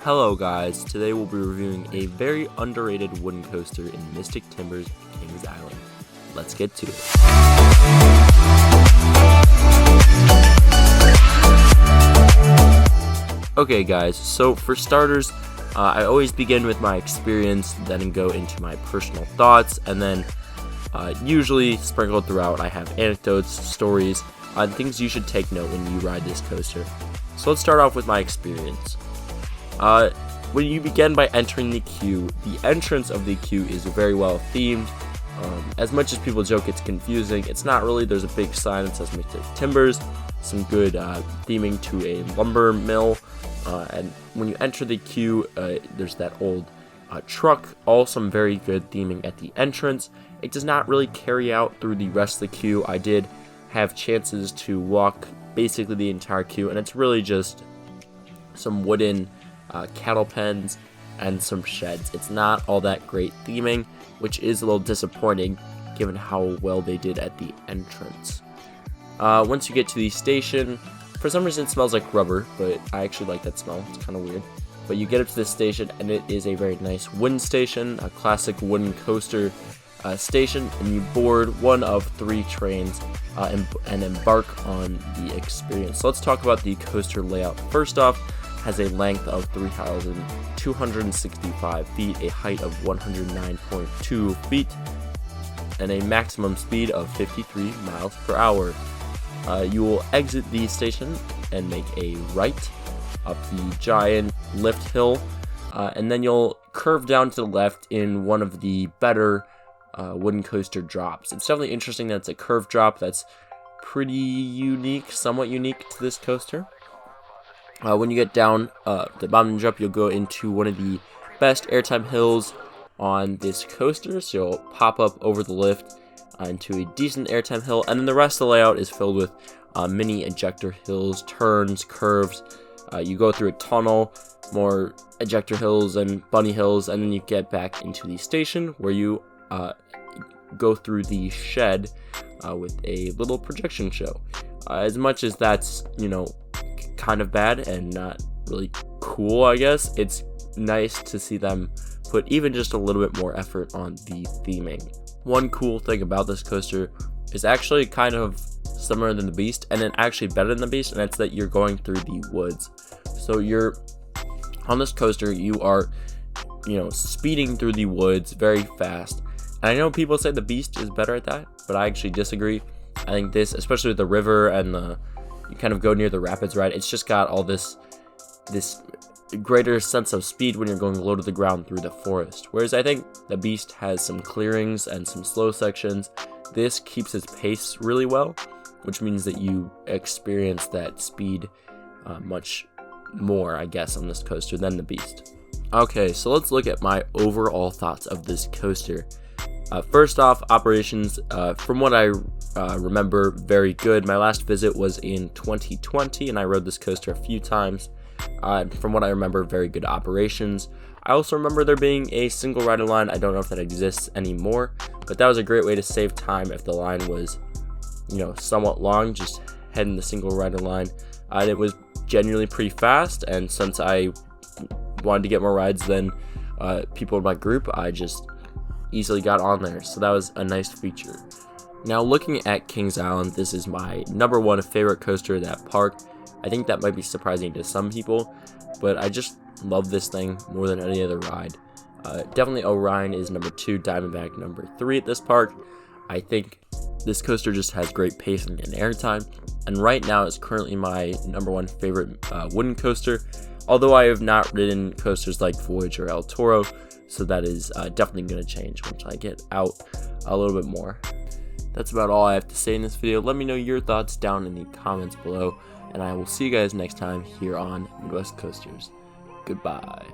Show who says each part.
Speaker 1: Hello guys, today we'll be reviewing a very underrated wooden coaster in Mystic Timbers Kings Island. Let's get to it. Okay guys, so for starters, I always begin with my experience, then go into my personal thoughts, and then usually sprinkled throughout I have anecdotes, stories, and things you should take note when you ride this coaster. So let's start off with my experience. When you begin by entering the queue, the entrance of the queue is very well themed. As much as people joke it's confusing, it's not really. There's a big sign that says Mystic Timbers, some good theming to a lumber mill, and when you enter the queue, there's that old truck, all some very good theming at the entrance. It does not really carry out through the rest of the queue. I did have chances to walk basically the entire queue, and it's really just some wooden cattle pens and some sheds. It's not all that great theming, which is a little disappointing given how well they did at the entrance. Once you get to the station, for some reason it smells like rubber, but I actually like that smell. It's kind of weird. But you get up to the station, and it is a very nice wooden station, a classic wooden coaster station, and you board one of 3 trains and embark on the experience. So let's talk about the coaster layout. First off, has a length of 3,265 feet, a height of 109.2 feet, and a maximum speed of 53 miles per hour. You will exit the station and make a right up the giant lift hill, and then you'll curve down to the left in one of the better wooden coaster drops. It's definitely interesting that it's a curved drop. That's pretty unique, somewhat unique to this coaster. When you get down the bottom drop, you'll go into one of the best airtime hills on this coaster. So you'll pop up over the lift into a decent airtime hill, and then the rest of the layout is filled with mini ejector hills, turns, curves. You go through a tunnel, more ejector hills and bunny hills, and then you get back into the station where you go through the shed with a little projection show. As much as that's, kind of bad and not really cool, I guess, it's nice to see them put even just a little bit more effort on the theming. One cool thing about this coaster is actually kind of similar than the Beast, and then actually better than the Beast, and it's that you're going through the woods. So you're on this coaster, you are speeding through the woods very fast. And I know people say the Beast is better at that, but I actually disagree. I think this, especially with the river and you kind of go near the rapids ride, it's just got all this greater sense of speed when you're going low to the ground through the forest. Whereas I think the Beast has some clearings and some slow sections. This keeps its pace really well, which means that you experience that speed much more, I guess, on this coaster than the Beast. Okay, so let's look at my overall thoughts of this coaster. First off, operations, from what I remember, very good. My last visit was in 2020, and I rode this coaster a few times. From what I remember, very good operations. I also remember there being a single rider line. I don't know if that exists anymore, but that was a great way to save time if the line was, somewhat long, just heading the single rider line. It was genuinely pretty fast, and since I wanted to get more rides than people in my group, I just easily got on there, so that was a nice feature. Now, looking at Kings Island, this is my number 1 favorite coaster at that park. I think that might be surprising to some people, but I just love this thing more than any other ride. Definitely Orion is number 2, Diamondback number 3 at this park. I think this coaster just has great pacing and airtime, and right now it's currently my number 1 favorite wooden coaster, although I have not ridden coasters like Voyage or El Toro, so that is definitely going to change once I get out a little bit more. That's about all I have to say in this video. Let me know your thoughts down in the comments below, and I will see you guys next time here on Midwest Coasters. Goodbye.